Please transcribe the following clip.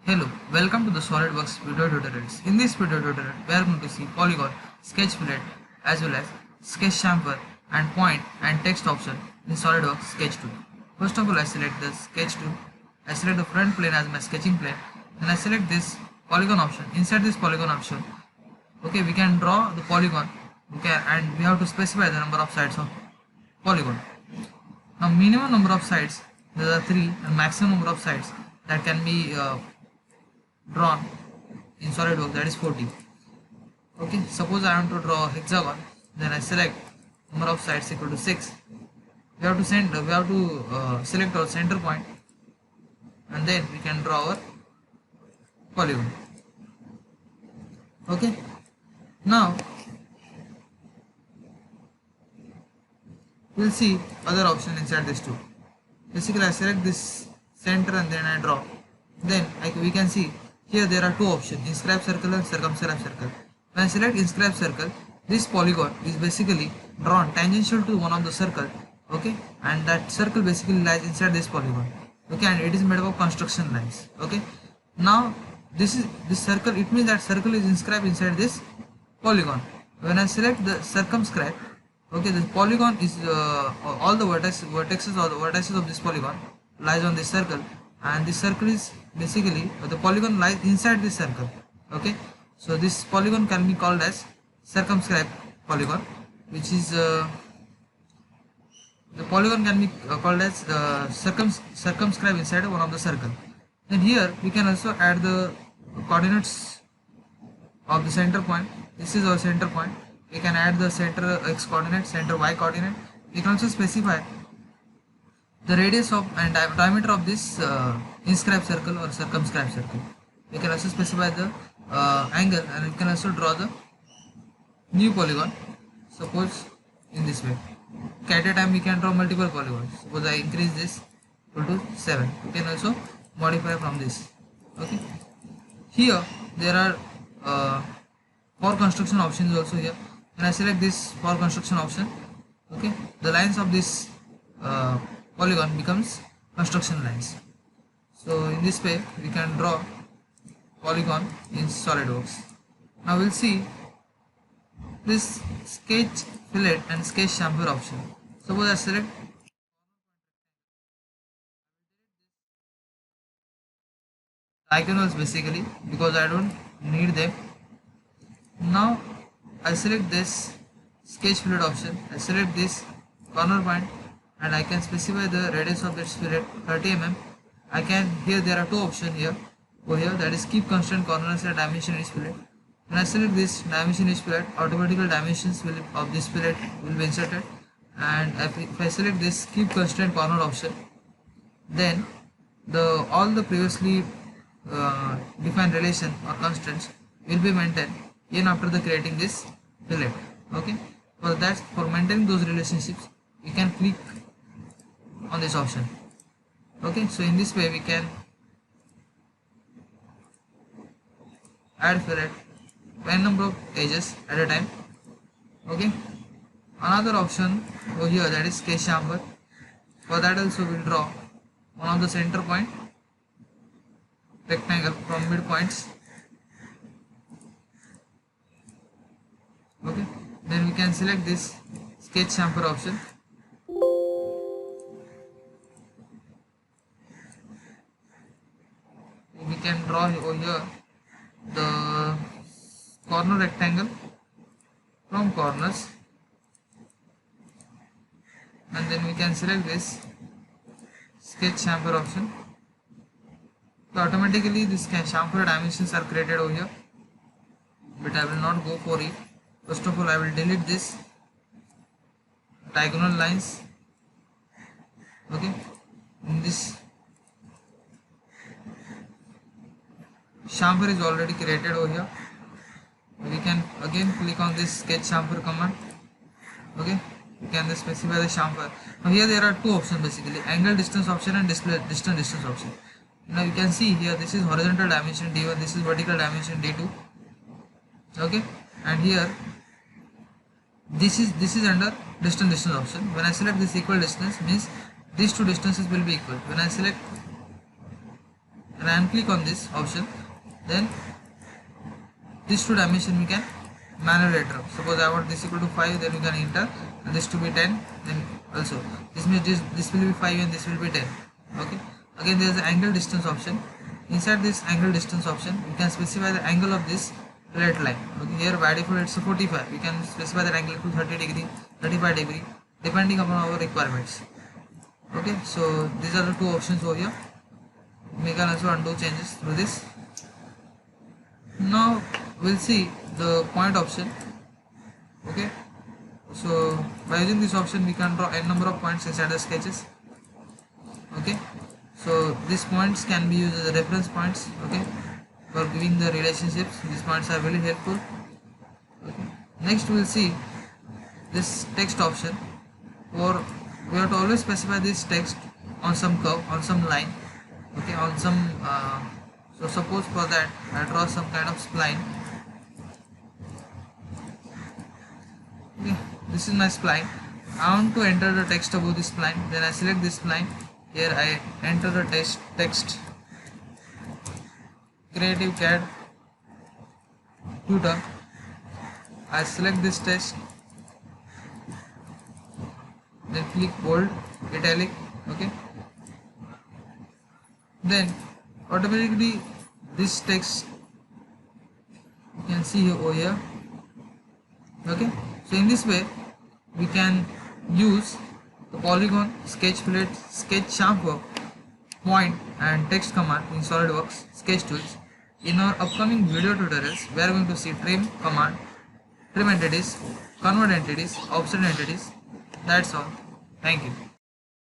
Hello, welcome to the Solidworks video tutorials. In this video tutorial, we are going to see polygon, sketch fillet, as well as sketch chamfer and point and text option in Solidworks sketch tool. First of all, I select the sketch tool. I select the front plane as my sketching plane. Then I select this polygon option. Inside this polygon option, okay, we can draw the polygon. Okay, and we have to specify the number of sides of polygon. Now, minimum number of sides, there are 3, and maximum number of sides that can be drawn in SolidWorks, that is 40. Okay, suppose I want to draw a hexagon, then I select number of sides equal to 6. We have to select our center point, and then we can draw our polygon. Okay, now we'll see other option inside this tool. Basically, I select this center and then I draw. Then we can see here there are two options, inscribe circle and circumscribe circle. When I select inscribe circle, this polygon is basically drawn tangential to one of the circle, okay, and that circle basically lies inside this polygon, okay, and it is made up of construction lines. Okay, now this circle, it means that circle is inscribed inside this polygon. When I select the circumscribe, okay, the polygon is all the vertices or the vertices of this polygon lies on this circle, and this circle is basically the polygon lies inside this circle. Okay, so this polygon can be called as circumscribe polygon, which is the polygon can be called as circumscribe inside one of the circle. Then here we can also add the coordinates of the center point. This is our center point. We can add the center x coordinate, center y coordinate. We can also specify the radius of and diameter of this inscribe circle or circumscribe circle. We can also specify the angle, and we can also draw the new polygon, suppose in this way. Okay, at a time we can draw multiple polygons. Suppose I increase this equal to 7. We can also modify from this. Okay, here there are for construction options also here. When I select this for construction option, okay, the lines of this polygon becomes construction lines. So in this way we can draw polygon in SolidWorks. Now we'll see this sketch fillet and sketch chamfer option. Suppose I select diagonals basically because I don't need them. Now I select this sketch fillet option. I select this corner point, and I can specify the radius of this fillet 30 mm. I can, here there are two options here over here, that is keep constant corners and dimension each fillet. When I select this dimension each fillet, automatically dimensions of this fillet will be inserted, and if I select this keep constant corner option, then all the previously defined relation or constants will be maintained even after the creating this fillet. Okay, for maintaining those relationships we can click on this option. Okay, so in this way we can add fillet n number of edges at a time. Okay, another option over here, that is sketch chamfer. For that also we'll draw one of the center point rectangle from midpoints. Okay, then we can select this sketch chamfer option. We can draw over here the corner rectangle from corners, and then we can select this sketch chamfer option. So automatically this chamfer dimensions are created over here, but I will not go for it. First of all, I will delete this diagonal lines. Okay, in this chamfer is already created over here. We can again click on this sketch chamfer command. Okay, we can specify the chamfer. Now here there are two options basically, angle distance option and display distance option. Now you can see here this is horizontal dimension d1, this is vertical dimension d2. Okay, and here this is under distance option. When I select this equal distance, means these two distances will be equal. When I and click on this option. Then these two dimension we can manually enter. Suppose I want this equal to 5, then we can enter, and this to be 10, then also this means this will be 5 and this will be 10. Okay, again there is the angle distance option. Inside this angle distance option we can specify the angle of this fillet line. Okay, here by default it's 45. We can specify that angle to 30 degree, 35 degree, depending upon our requirements. Okay, so these are the two options over here. We can also undo changes through this. Now we'll see the point option. Okay, so by using this option we can draw n number of points inside the sketches. Okay, so these points can be used as reference points. Okay, for giving the relationships, these points are really helpful. Okay. Next we'll see this text option, or we have to always specify this text on some curve, on some line. Okay, on some so suppose for that I draw some kind of spline. Okay, this is my spline. I want to enter the text above this spline, then I select this spline. Here I enter the text Creative CAD tutor. I select this text, then click bold, italic. Okay, then automatically this text you can see here over here. Okay, so in this way we can use the polygon, sketch fillet, sketch chamfer, point and text command in Solidworks sketch tools. In our upcoming video tutorials we are going to see trim command, trim entities, convert entities, offset entities. That's all. Thank you.